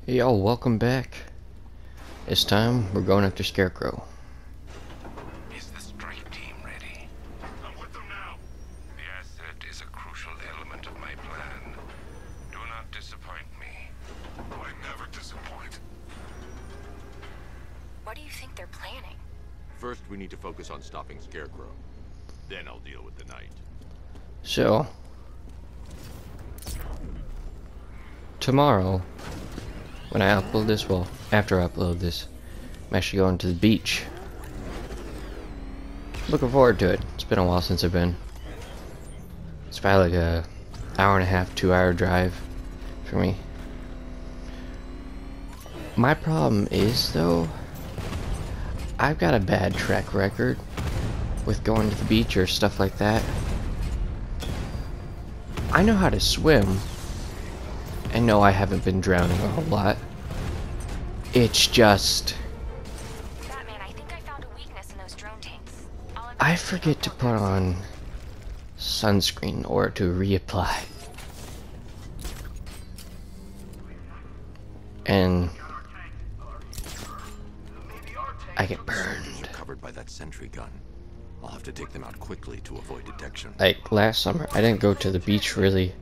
Hey y'all, welcome back. This time, we're going after Scarecrow. Is the strike team ready? I'm with them now. The asset is a crucial element of my plan. Do not disappoint me. I never disappoint. What do you think they're planning? First, we need to focus on stopping Scarecrow. Then I'll deal with the Knight. So, tomorrow, when I upload this, well, after I upload this, I'm actually going to the beach. Looking forward to it. It's been a while since I've been. It's probably like a hour and a half, 2-hour drive for me. My problem is, though, I've got a bad track record with going to the beach or stuff like that. I know how to swim. I know I haven't been drowning a whole lot. It's just Batman, I think I found a weakness in those drone tanks. I forget to put on sunscreen or to reapply. And I get burned. You're covered by that sentry gun. I'll have to take them out quickly to avoid detection. Like last summer, I didn't go to the beach really.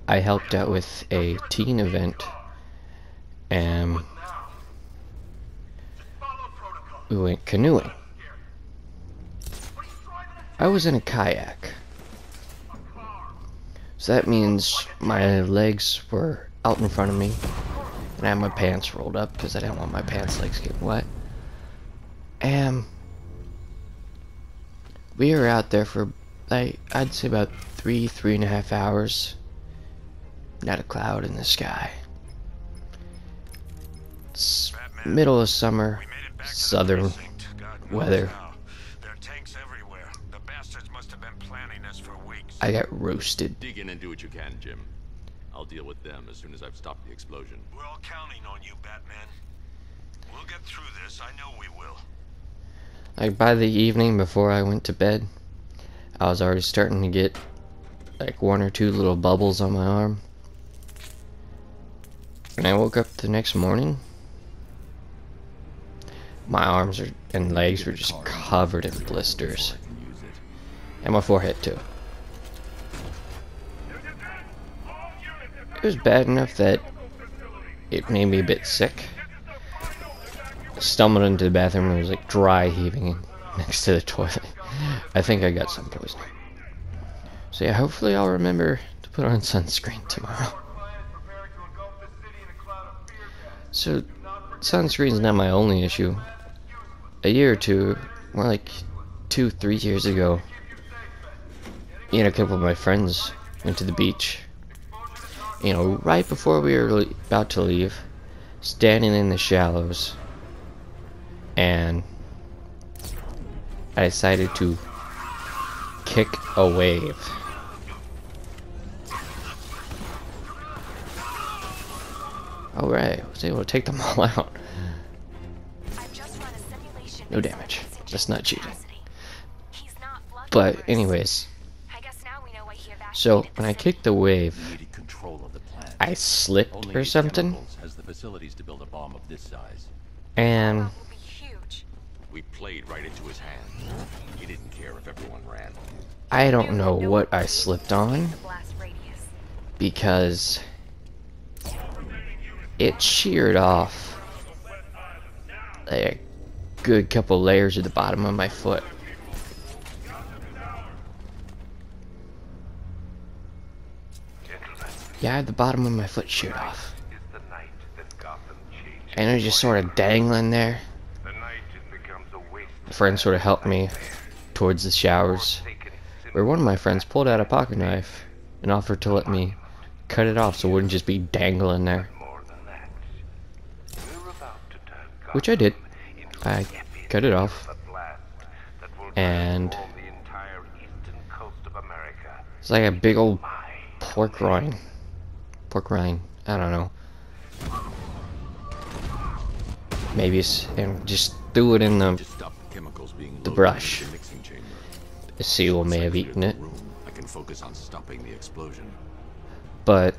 I helped out with a teen event, and we went canoeing. I was in a kayak, so that means my legs were out in front of me, and I had my pants rolled up because I didn't want my pants legs getting wet. And we were out there for, like, I'd say about 3.5 hours. Not a cloud in the sky. It's middle of summer, southern weather. There are tanks everywhere. The bastards must have been planning this for weeks. I got roasted. Dig in and do what you can, Jim. I'll deal with them as soon as I've stopped the explosion. We're all counting on you, Batman. We'll get through this. I know we will. Like by the evening before I went to bed, I was already starting to get like 1 or 2 little bubbles on my arm. And I woke up the next morning, my arms and legs were just covered in blisters. And my forehead too. It was bad enough that it made me a bit sick. I stumbled into the bathroom and it was like dry heaving next to the toilet. I think I got sun poisoning. So yeah, hopefully I'll remember to put on sunscreen tomorrow. So, sunscreen's not my only issue. A year or two, more like 2-3 years ago, me and a couple of my friends went to the beach. You know, right before we were about to leave, standing in the shallows, and I decided to kick a wave. Alright, I was able to take them all out. No damage. That's not cheating. But anyways, so when I kicked the wave, I slipped or something, and we played right into his hand. He didn't care if everyone ran. I don't know what I slipped on, because it sheared off like a good couple layers at the bottom of my foot. Yeah, the bottom of my foot sheared off. And it was just sort of dangling there. A friend sort of helped me towards the showers, where one of my friends pulled out a pocket knife and offered to let me cut it off so it wouldn't just be dangling there. Which I did. I cut it off. And it's like a big old pork rind. Pork rind. I don't know. Maybe it's, and just threw it in the brush. A seal may have eaten it. I can focus on stopping the explosion. But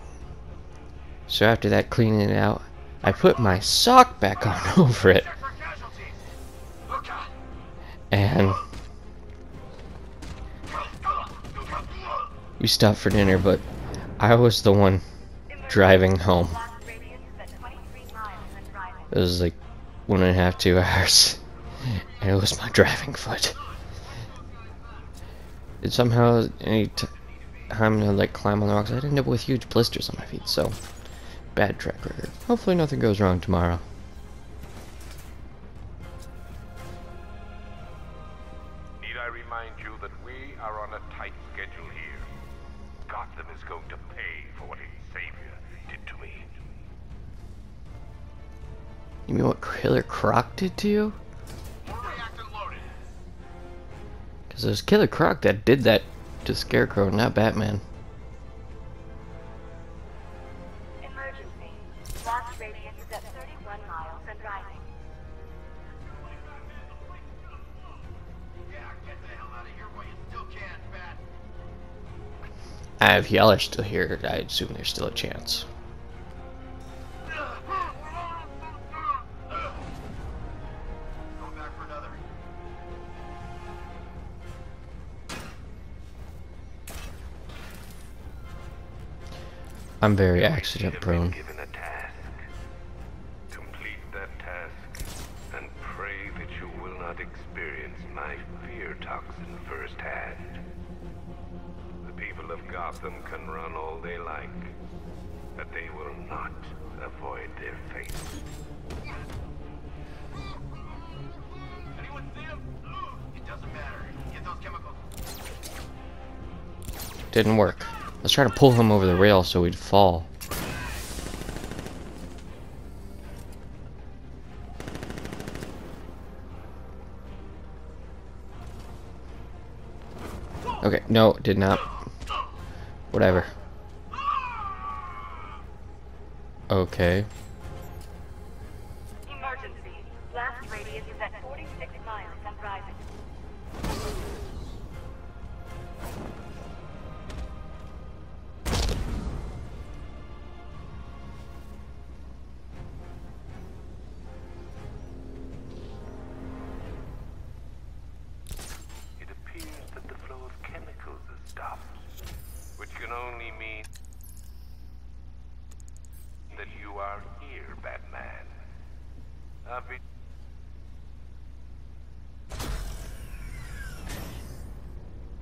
So after that, cleaning it out, I put my sock back on over it. And we stopped for dinner, but I was the one driving home. It was like 1.5, 2 hours, and it was my driving foot. And somehow, any time to like climb on the rocks, I'd end up with huge blisters on my feet. So, bad track record. Hopefully, nothing goes wrong tomorrow. Need I remind you that we are on a tight schedule here? Gotham is going to pay for what its savior did to me. You mean what Killer Croc did to you? Because it was Killer Croc that did that to Scarecrow, not Batman. Emergency. Blast radius is at 31 miles and rising. Yeah, get the hell out of here while you still can, Bat. If y'all are still here, I assume there's still a chance. Going back for another. I'm very accident prone. Given a task. Complete that task and pray that you will not experience my fear toxin firsthand. The people of Gotham can run all they like, but they will not avoid their fate. Anyone see him? It doesn't matter. Get those chemicals. Didn't work. Let's try to pull him over the rail so he'd fall. Okay, no, did not. Whatever. Okay. Emergency. Blast radius is at 46 miles and rising. It appears that the flow of chemicals has stopped, which can only mean that you are here, Batman.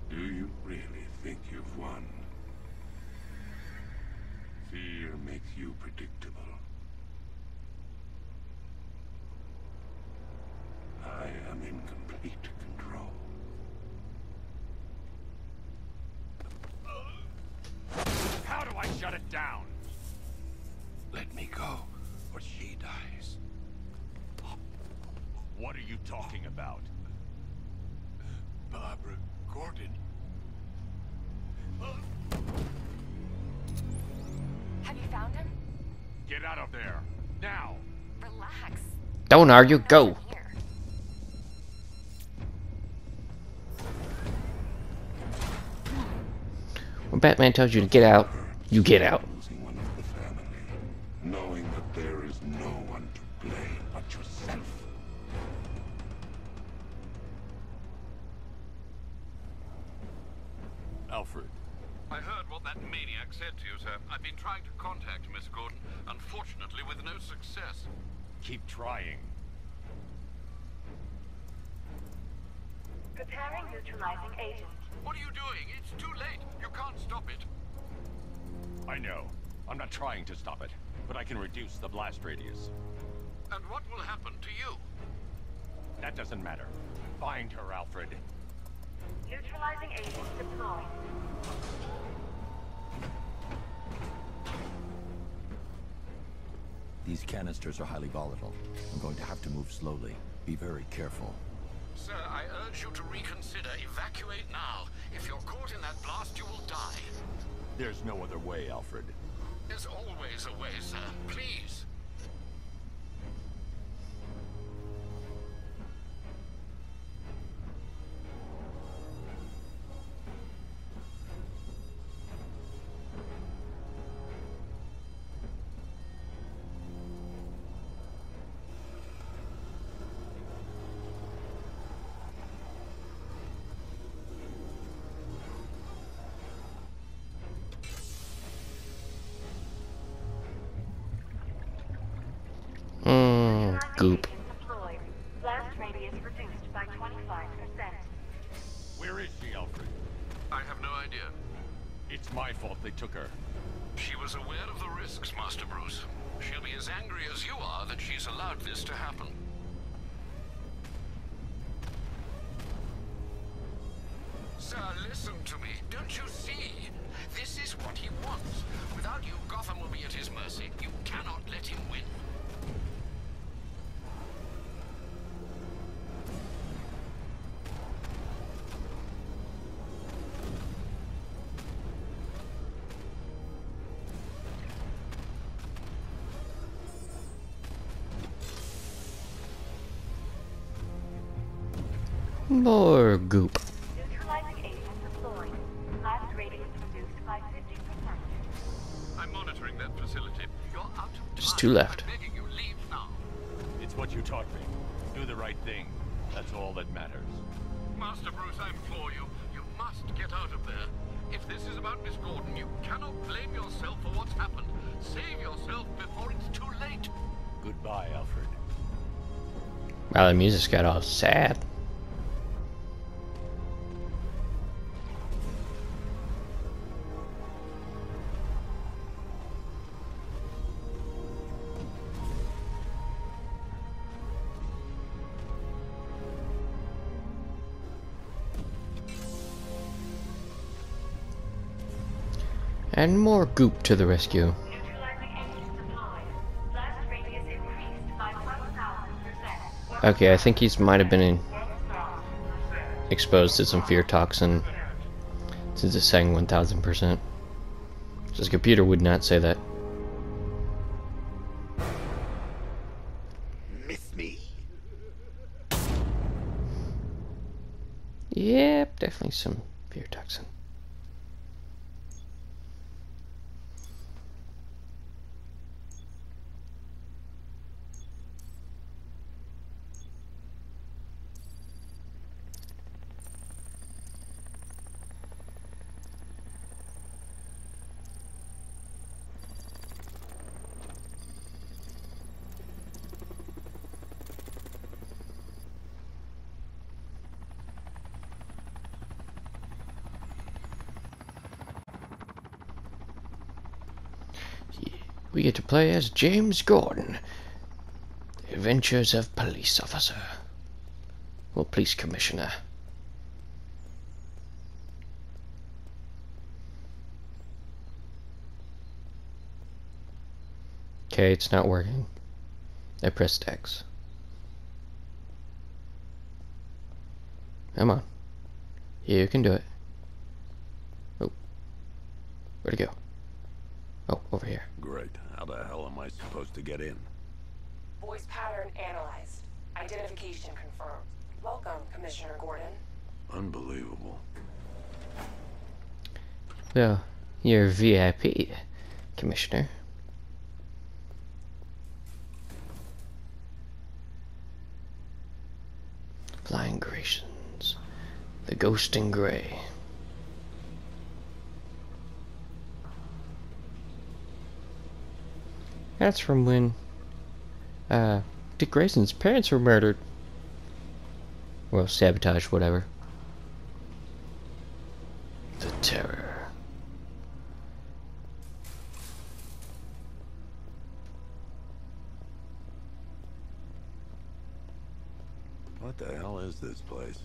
Do you really think you've won? Fear makes you predictable. I am in complete control. How do I shut it down? Let me go, or she dies. What are you talking about? Barbara Gordon. Have you found him? Get out of there! Now! Relax. Don't argue, go! Here. When Batman tells you to get out, you get out. Losing one of the family, knowing that there is no one to blame but yourself. Alfred. I heard what that maniac said to you, sir. I've been trying to contact Miss Gordon, unfortunately with no success. Keep trying. Preparing neutralizing agent. What are you doing? It's too late. You can't stop it. I know. I'm not trying to stop it, but I can reduce the blast radius. And what will happen to you? That doesn't matter. Find her, Alfred. Neutralizing agent deployed. These canisters are highly volatile. I'm going to have to move slowly. Be very careful. Sir, I urge you to reconsider. Evacuate now. If you're caught in that blast, you will die. There's no other way, Alfred. There's always a way, sir. Please. Goop. Deployed. Blast radius reduced by 25%. Where is she, Alfred? I have no idea. It's my fault they took her. She was aware of the risks, Master Bruce. She'll be as angry as you are that she's allowed this to happen. Sir, listen to me. Don't you see? This is what he wants. Without you, Gotham will be at his mercy. You cannot let him win. More goop. Neutralizing agent deployed. Blast radius reduced by 50%. I'm monitoring that facility. You're out of time. Just two left. I'm begging you, leave now. It's what you taught me. Do the right thing. That's all that matters. Master Bruce, I implore you. You must get out of there. If this is about Miss Gordon, you cannot blame yourself for what's happened. Save yourself before it's too late. Goodbye, Alfred. Wow, the music's got all sad. And more goop to the rescue. Neutralizing agent deployed. Blast radius increased by 1,000%. Okay, I think he's might have been exposed to some fear toxin since it's saying 1000%. His computer would not say that. Miss me? Yep, definitely some fear toxin. We get to play as James Gordon, the adventures of police officer. Well, police commissioner. Okay, it's not working. I pressed X. Come on. You can do it. Oh. Where'd it go? Oh, over here. Great. How the hell am I supposed to get in? Voice pattern analyzed. Identification confirmed. Welcome, Commissioner Gordon. Unbelievable. Well, you're VIP, Commissioner. Flying Grations. The Ghost in Grey. That's from when Dick Grayson's parents were murdered. Well, sabotaged, whatever. The Terror. What the hell is this place?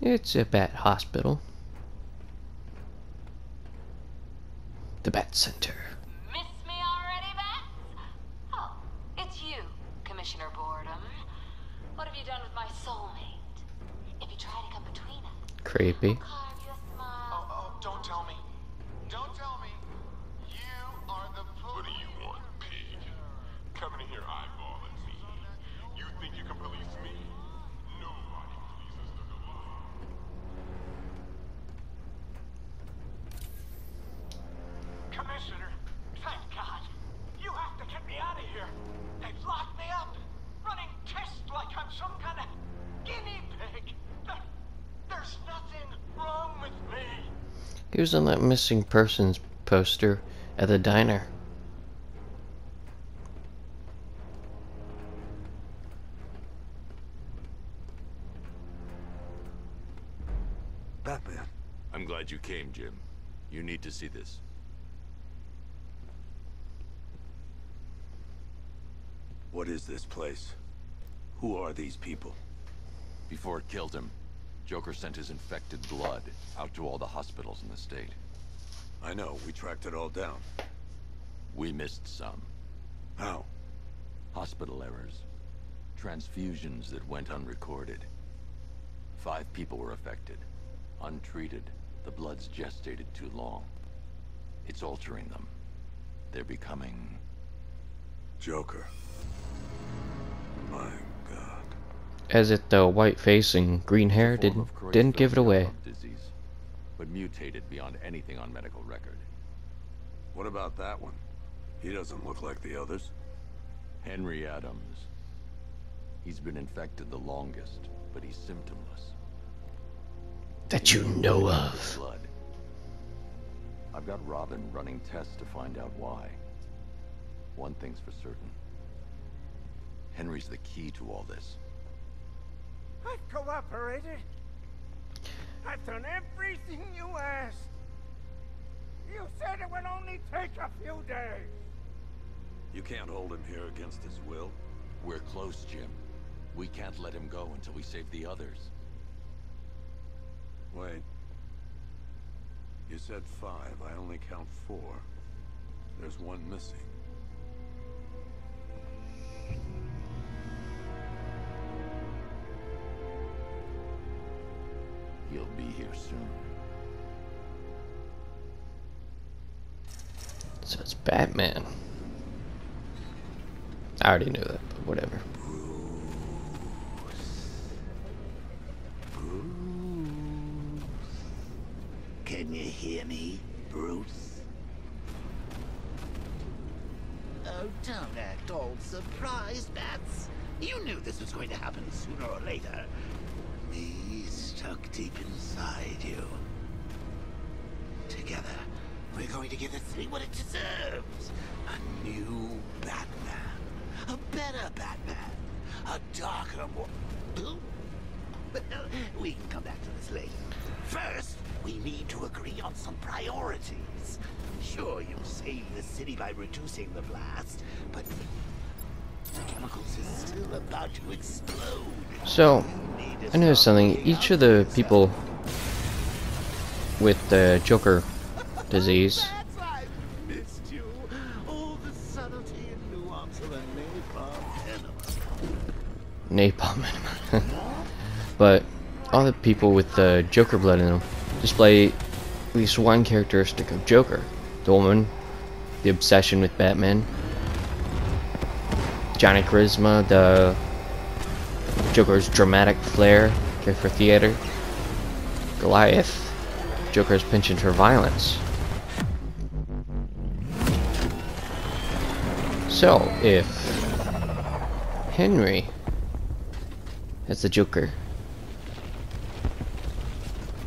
It's a bat hospital. The Bat Center. Miss me already, Bats? Oh, it's you, Commissioner Boredom. What have you done with my soulmate? If you try to come between us, Creepy. I'll carve you a smile. Oh, don't tell me. Don't tell me. You are the police. What do you want, pig? Coming in here eyeballing me. You think you can police me? Nobody polices the law. Commissioner, thank God. You have to get me out of here. They've locked me up, running tests like I'm some kind of guinea pig. There's nothing wrong He was on that missing persons poster at the diner. Batman. I'm glad you came, Jim. You need to see this. What is this place? Who are these people? Before it killed him, Joker sent his infected blood out to all the hospitals in the state. I know, we tracked it all down. We missed some. How? Hospital errors. Transfusions that went unrecorded. 5 people were affected. Untreated, the blood's gestated too long. It's altering them. They're becoming... Joker. My God. As if the white face and green hair didn't give it away. Disease, but mutated beyond anything on medical record. What about that one? He doesn't look like the others. Henry Adams. He's been infected the longest, but he's symptomless. That you know of. Blood. I've got Robin running tests to find out why. One thing's for certain. Henry's the key to all this. I've cooperated. I've done everything you asked. You said it would only take a few days. You can't hold him here against his will. We're close, Jim. We can't let him go until we save the others. Wait. You said 5. I only count 4. There's one missing. He'll be here soon. So it's Batman. I already knew that, but whatever. Can you hear me, Bruce? Oh, don't act all surprised, Bats. You knew this was going to happen sooner or later. Me stuck deep inside you. Together, we're going to give this city what it deserves. A new Batman. A better Batman. A darker, more... Well, we can come back to this later. First, we need to agree on some priorities. Sure, you saved the city by reducing the blast, but the chemicals is still about to explode. So, I noticed something. Each of the people with the Joker disease. Napalm enema. But all the people with the Joker blood in them display at least one characteristic of Joker. The woman, the obsession with Batman, Johnny Charisma, the Joker's dramatic flair, care for theater, Goliath, Joker's penchant for violence. So, if Henry is the Joker,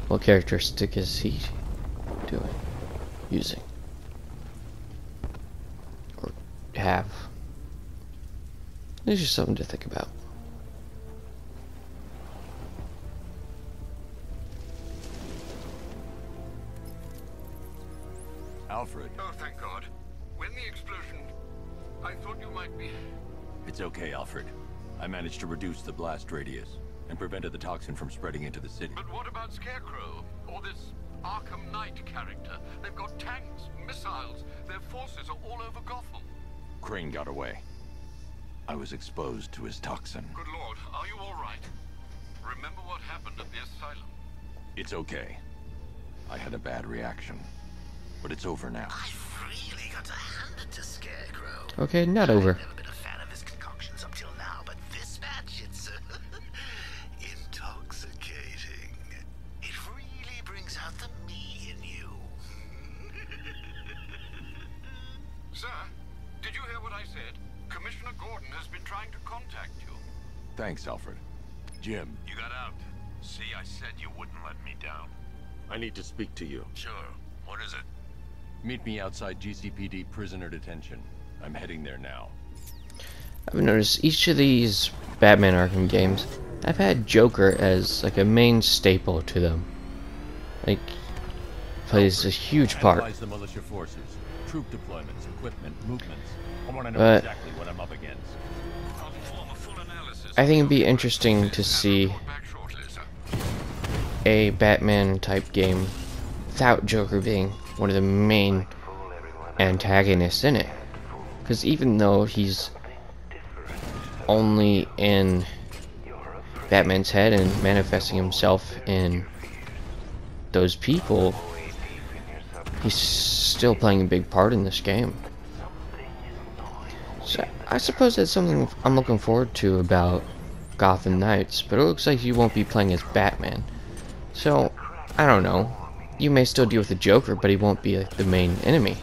what characteristic is he using? Or have? There's just something to think about. Alfred. Oh, thank God. When the explosion... I thought you might be... It's okay, Alfred. I managed to reduce the blast radius and prevented the toxin from spreading into the city. But what about Scarecrow? Or this Arkham Knight character? They've got tanks, missiles. Their forces are all over Gotham. Crane got away. I was exposed to his toxin. Good Lord, are you all right? Remember what happened at the asylum? It's okay. I had a bad reaction. But it's over now. I've really got to hand it to Scarecrow. Okay, not over. I've never been a fan of his concoctions up till now, but this match, it's intoxicating. It really brings out the me in you. Sir, did you hear what I said? Commissioner Gordon has been trying to contact you. Thanks, Alfred. Jim. You got out. See, I said you wouldn't let me down. I need to speak to you. Sure. What is it? Meet me outside GCPD prisoner detention. I'm heading there now. I've noticed each of these Batman Arkham games, I've had Joker as like a main staple to them. Like, plays a huge part. Analyze the militia forces, troop deployments, equipment, movements. I want to know But exactly what I'm up against. I'll perform a full analysis. I think it'd be interesting to see a Batman type game without Joker being one of the main antagonists in it. Because even though he's only in Batman's head and manifesting himself in those people, he's still playing a big part in this game. So I suppose that's something I'm looking forward to about Gotham Knights, but it looks like you won't be playing as Batman. So, I don't know. You may still deal with the Joker, but he won't be like the main enemy.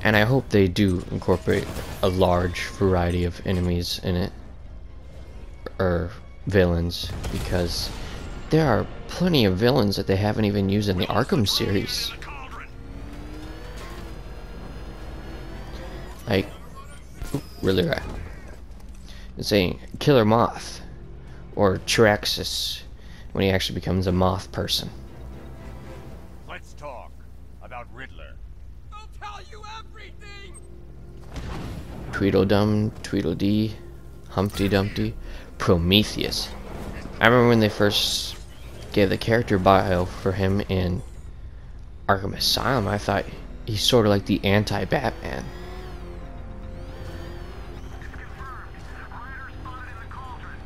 And I hope they do incorporate a large variety of enemies in it. Or villains, because there are plenty of villains that they haven't even used in the Arkham series. Like, really right. It's a Killer Moth, or Traxxas, when he actually becomes a moth person. Let's talk about Riddler. I'll tell you everything! Tweedledum, Tweedledee, Humpty Dumpty, Prometheus. I remember when they first gave the character bio for him in Arkham Asylum, I thought he's sort of like the anti-Batman.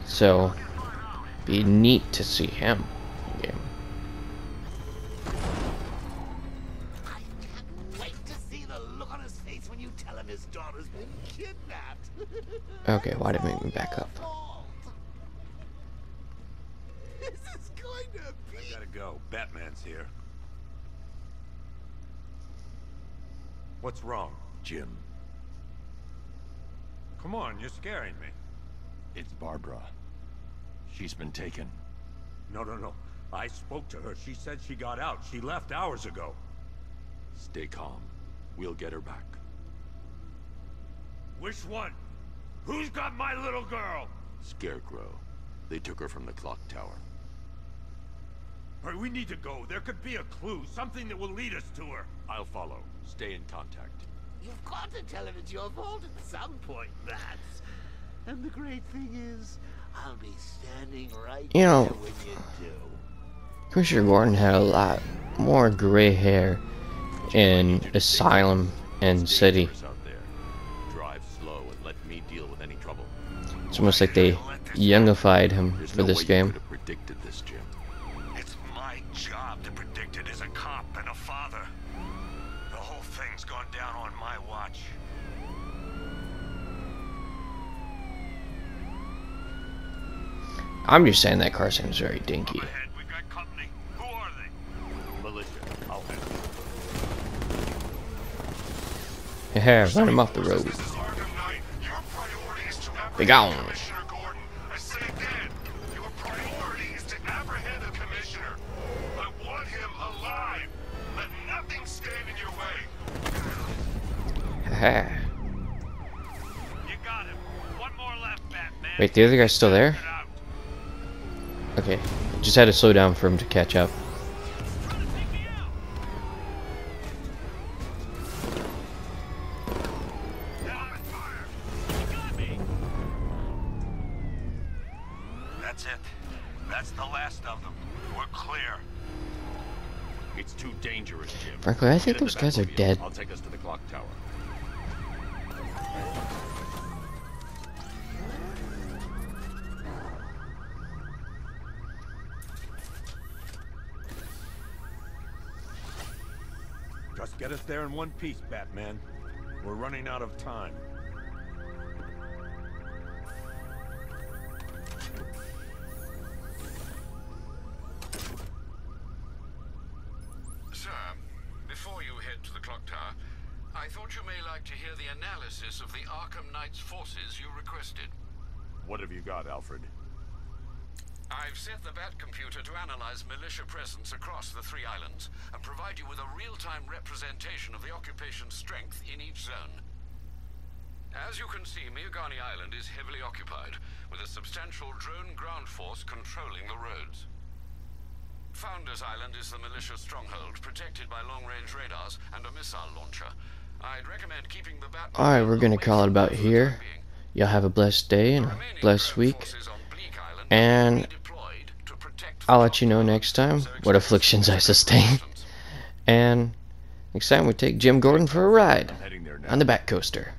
So, be neat to see him in the game. I can't wait to see the look on his face when you tell him his daughter's been kidnapped. Okay, why did it make me back up? This is going to be... I gotta go. Batman's here. What's wrong? Jim, Come on, you're scaring me. it's Barbara. She's been taken. No. I spoke to her. She said she got out. She left hours ago. Stay calm. We'll get her back. Which one? Who's got my little girl? Scarecrow. They took her from the clock tower. All right, we need to go. There could be a clue, something that will lead us to her. I'll follow. Stay in contact. You've got to tell him it's your fault at some point, Bats. And the great thing is, I'll be standing right You know, there when you do. Commissioner Gordon had a lot more gray hair in Asylum and City. Out there. Drive slow and let me deal with any trouble. It's almost like they youngified him There's for no this way you game. could have predicted this, Jim. It's my job to predict it as a cop and a father. The whole thing's gone down on my watch. I'm just saying that car seems very dinky. Ahead, we got company. Who are they? Militia. I'll handle Haha, run him off the road. This is Arkham Knight. Your priority is to Be apprehend gone. Commissioner Gordon. I say again, your priority is to apprehend the Commissioner. I want him alive. Let nothing stand in your way. Haha. You got him. One more left, Batman. Wait, the other guy's still there? Okay, just had to slow down for him to catch up. That's it. That's the last of them. We're clear. It's too dangerous, Jim. Frankly, I think Get in those the guys are Batmobile. dead. I'll take us to the clock tower. Just get us there in one piece, Batman. We're running out of time. Sir, before you head to the clock tower, I thought you may like to hear the analysis of the Arkham Knight's forces you requested. What have you got, Alfred? I've set the Bat computer to analyze militia presence across the 3 islands and provide you with a real-time representation of the occupation's strength in each zone. As you can see, Miagani Island is heavily occupied, with a substantial drone ground force controlling the roads. Founders Island is the militia stronghold, protected by long-range radars and a missile launcher. I'd recommend keeping the Bat... Alright, we're gonna call it about here. Y'all have a blessed day and a blessed week. And I'll let you know next time what afflictions I sustain. And next time we take Jim Gordon for a ride on the Bat Coaster.